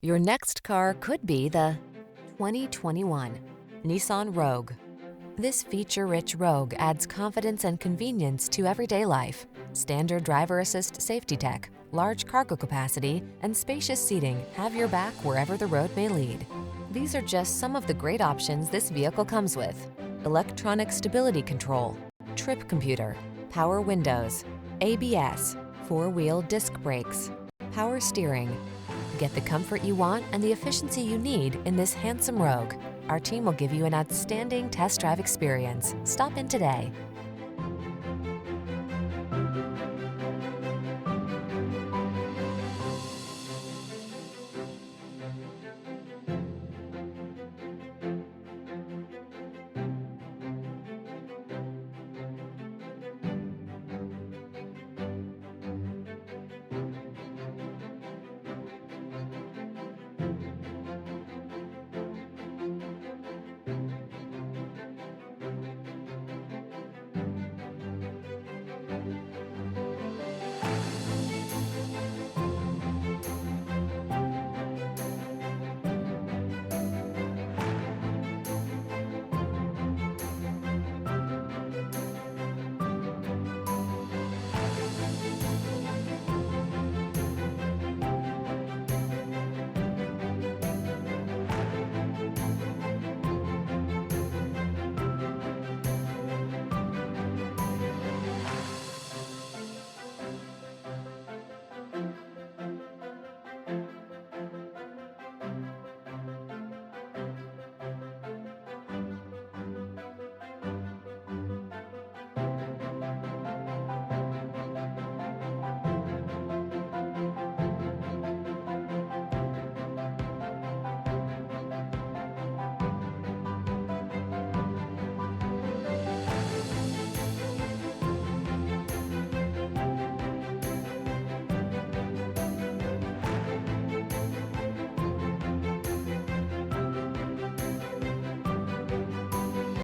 Your next car could be the 2021 Nissan Rogue. This feature-rich Rogue adds confidence and convenience to everyday life. Standard driver assist safety tech, large cargo capacity, and spacious seating have your back wherever the road may lead. These are just some of the great options this vehicle comes with: electronic stability control, trip computer, power windows, ABS, four-wheel disc brakes, power steering. Get the comfort you want and the efficiency you need in this handsome Rogue. Our team will give you an outstanding test drive experience. Stop in today.